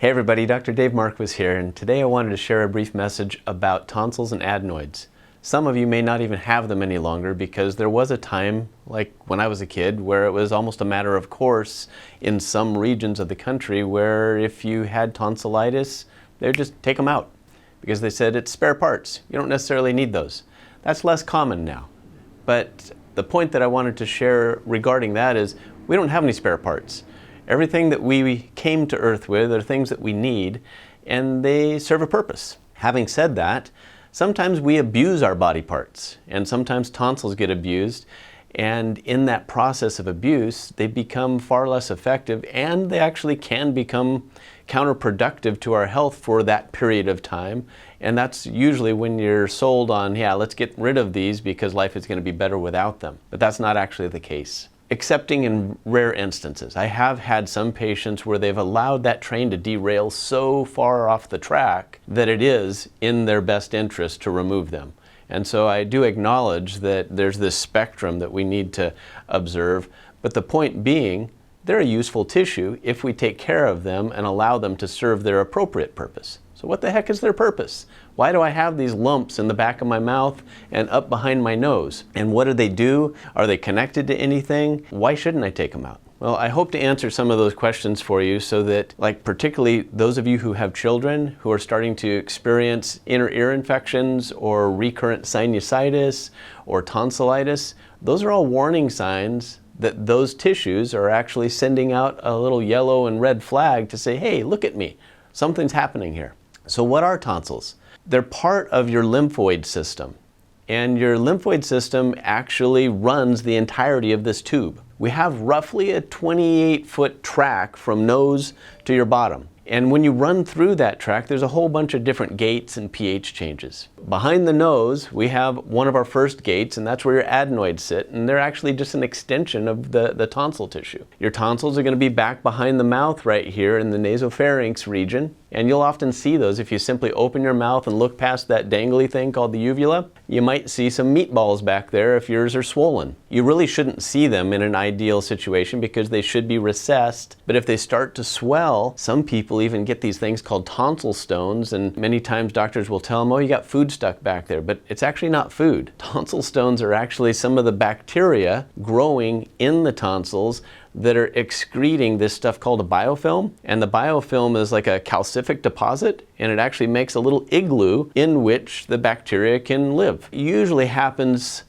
Hey everybody, Dr. Dave Marquis here, and today I wanted to share a brief message about tonsils and adenoids. Some of you may not even have them any longer because there was a time, like when I was a kid, where it was almost a matter of course in some regions of the country where if you had tonsillitis, they would just take them out because they said it's spare parts. You don't necessarily need those. That's less common now. But the point that I wanted to share regarding that is we don't have any spare parts. Everything that we came to Earth with are things that we need, and they serve a purpose. Having said that, sometimes we abuse our body parts, and sometimes tonsils get abused, and in that process of abuse, they become far less effective, and they actually can become counterproductive to our health for that period of time. And that's usually when you're sold on, yeah, let's get rid of these because life is going to be better without them. But that's not actually the case. Excepting in rare instances. I have had some patients where they've allowed that train to derail so far off the track that it is in their best interest to remove them. And so I do acknowledge that there's this spectrum that we need to observe, but the point being, they're a useful tissue if we take care of them and allow them to serve their appropriate purpose. So what the heck is their purpose? Why do I have these lumps in the back of my mouth and up behind my nose? And what do they do? Are they connected to anything? Why shouldn't I take them out? Well, I hope to answer some of those questions for you so that, like particularly those of you who have children who are starting to experience inner ear infections or recurrent sinusitis or tonsillitis, those are all warning signs that those tissues are actually sending out a little yellow and red flag to say, hey, look at me, something's happening here. So what are tonsils? They're part of your lymphoid system, and your lymphoid system actually runs the entirety of this tube. We have roughly a 28-foot track from nose to your bottom. And when you run through that track, there's a whole bunch of different gates and pH changes. Behind the nose, we have one of our first gates, and that's where your adenoids sit, and they're actually just an extension of the tonsil tissue. Your tonsils are going to be back behind the mouth right here in the nasopharynx region, and you'll often see those if you simply open your mouth and look past that dangly thing called the uvula. You might see some meatballs back there if yours are swollen. You really shouldn't see them in an ideal situation because they should be recessed, but if they start to swell, some people even get these things called tonsil stones, and many times doctors will tell them, oh, you got food stuck back there, but it's actually not food. Tonsil stones are actually some of the bacteria growing in the tonsils that are excreting this stuff called a biofilm, and the biofilm is like a calcific deposit, and it actually makes a little igloo in which the bacteria can live. It usually happens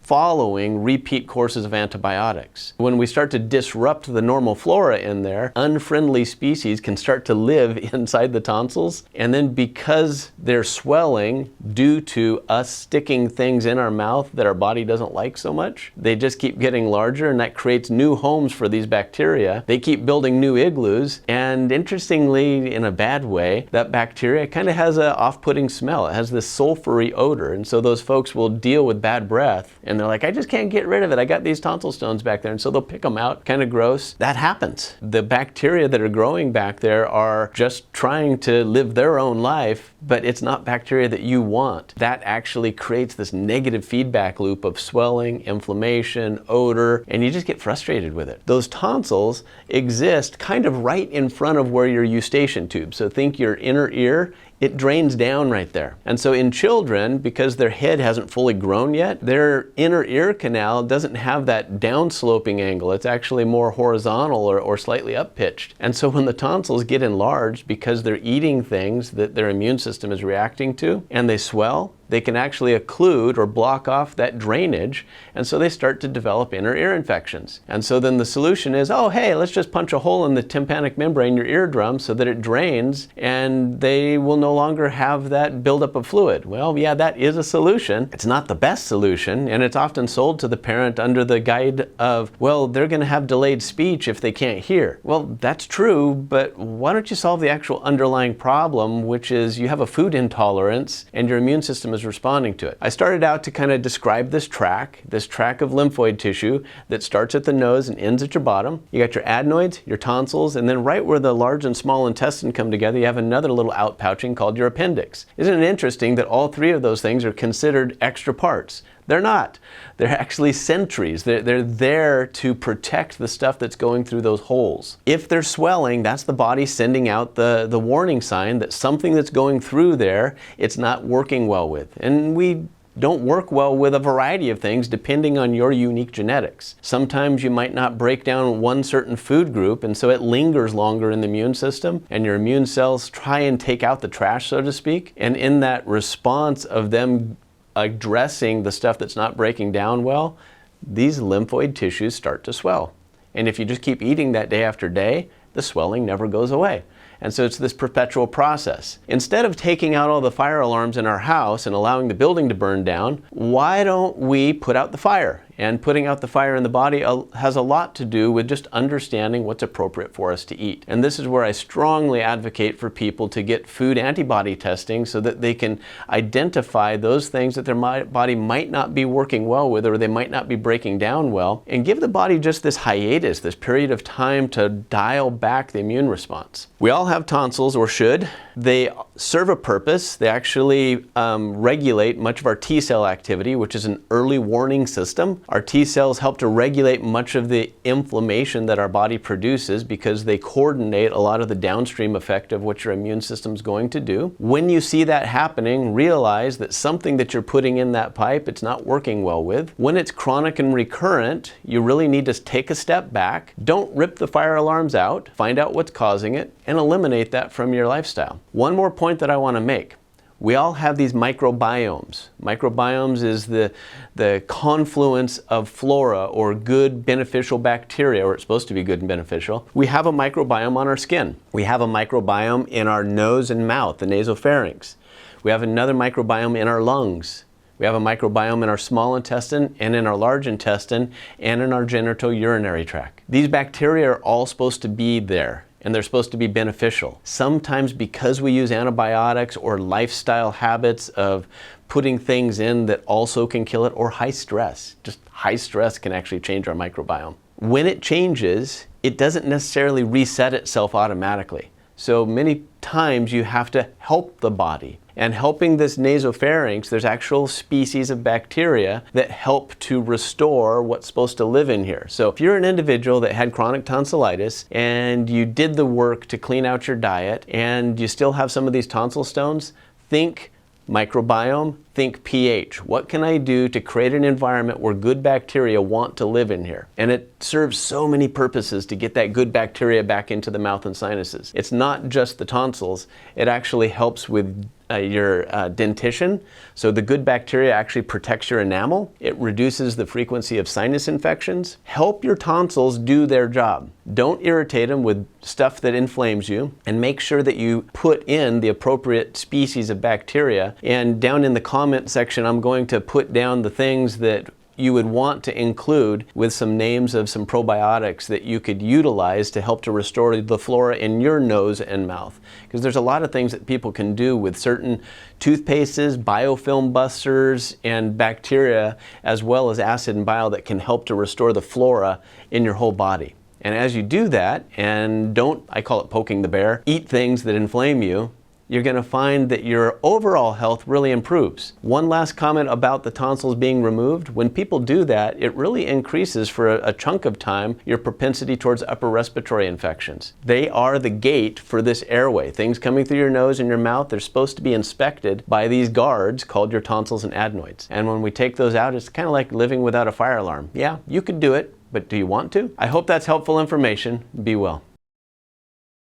following repeat courses of antibiotics. When we start to disrupt the normal flora in there, unfriendly species can start to live inside the tonsils, and then because they're swelling due to us sticking things in our mouth that our body doesn't like so much, they just keep getting larger, and that creates new homes for these bacteria. They keep building new igloos, and interestingly, in a bad way, that bacteria kind of has an off-putting smell. It has this sulfury odor, and so those folks will deal with bad breath, and they're like, I just can't get rid of it. I got these tonsil stones back there. And so they'll pick them out. Kind of gross. That happens. The bacteria that are growing back there are just trying to live their own life, but it's not bacteria that you want. That actually creates this negative feedback loop of swelling, inflammation, odor, and you just get frustrated with it. Those tonsils exist kind of right in front of where your eustachian tube. So think your inner ear. It drains down right there. And so in children, because their head hasn't fully grown yet, their inner ear canal doesn't have that downsloping angle. It's actually more horizontal or slightly up-pitched. And so when the tonsils get enlarged because they're eating things that their immune system is reacting to, and they swell, they can actually occlude or block off that drainage, and so they start to develop inner ear infections. And so then the solution is, oh hey, let's just punch a hole in the tympanic membrane, your eardrum, so that it drains, and they will no longer have that buildup of fluid. Well, yeah, that is a solution. It's not the best solution, and it's often sold to the parent under the guide of, well, they're going to have delayed speech if they can't hear. Well, that's true, but why don't you solve the actual underlying problem, which is you have a food intolerance and your immune system is responding to it. I started out to kind of describe this track of lymphoid tissue that starts at the nose and ends at your bottom. You got your adenoids, your tonsils, and then right where the large and small intestine come together, you have another little outpouching called your appendix. Isn't it interesting that all three of those things are considered extra parts? They're not. They're actually sentries. They're there to protect the stuff that's going through those holes. If they're swelling, that's the body sending out the warning sign that something that's going through there, it's not working well with. And we don't work well with a variety of things depending on your unique genetics. Sometimes you might not break down one certain food group, and so it lingers longer in the immune system, and your immune cells try and take out the trash, so to speak. And in that response of them addressing the stuff that's not breaking down well, these lymphoid tissues start to swell. And if you just keep eating that day after day, the swelling never goes away. And so it's this perpetual process. Instead of taking out all the fire alarms in our house and allowing the building to burn down, why don't we put out the fire? And putting out the fire in the body has a lot to do with just understanding what's appropriate for us to eat. And this is where I strongly advocate for people to get food antibody testing so that they can identify those things that their body might not be working well with, or they might not be breaking down well, and give the body just this hiatus, this period of time to dial back the immune response. We all have tonsils, or should. They serve a purpose. They actually regulate much of our T-cell activity, which is an early warning system. Our T-cells help to regulate much of the inflammation that our body produces because they coordinate a lot of the downstream effect of what your immune system's going to do. When you see that happening, realize that something that you're putting in that pipe, it's not working well with. When it's chronic and recurrent, you really need to take a step back. Don't rip the fire alarms out. Find out what's causing it and eliminate that from your lifestyle. One more point that I want to make. We all have these microbiomes. Microbiomes is the confluence of flora, or good beneficial bacteria, or it's supposed to be good and beneficial. We have a microbiome on our skin. We have a microbiome in our nose and mouth, the nasopharynx. We have another microbiome in our lungs. We have a microbiome in our small intestine and in our large intestine and in our genitourinary tract. These bacteria are all supposed to be there, and they're supposed to be beneficial. Sometimes because we use antibiotics or lifestyle habits of putting things in that also can kill it, or high stress. Just high stress can actually change our microbiome. When it changes, it doesn't necessarily reset itself automatically. So many times you have to help the body. And helping this nasopharynx, there's actual species of bacteria that help to restore what's supposed to live in here. So if you're an individual that had chronic tonsillitis and you did the work to clean out your diet and you still have some of these tonsil stones, think microbiome, think pH. What can I do to create an environment where good bacteria want to live in here? And it serves so many purposes to get that good bacteria back into the mouth and sinuses. It's not just the tonsils, it actually helps with your dentition. So the good bacteria actually protects your enamel. It reduces the frequency of sinus infections. Help your tonsils do their job. Don't irritate them with stuff that inflames you, and make sure that you put in the appropriate species of bacteria. And down in the comment section, I'm going to put down the things that you would want to include with some names of some probiotics that you could utilize to help to restore the flora in your nose and mouth. Because there's a lot of things that people can do with certain toothpastes, biofilm busters, and bacteria, as well as acid and bile, that can help to restore the flora in your whole body. And as you do that, and don't, I call it poking the bear, eat things that inflame you, you're going to find that your overall health really improves. One last comment about the tonsils being removed. When people do that, it really increases for a chunk of time your propensity towards upper respiratory infections. They are the gate for this airway. Things coming through your nose and your mouth, they're supposed to be inspected by these guards called your tonsils and adenoids. And when we take those out, it's kind of like living without a fire alarm. Yeah, you could do it, but do you want to? I hope that's helpful information. Be well.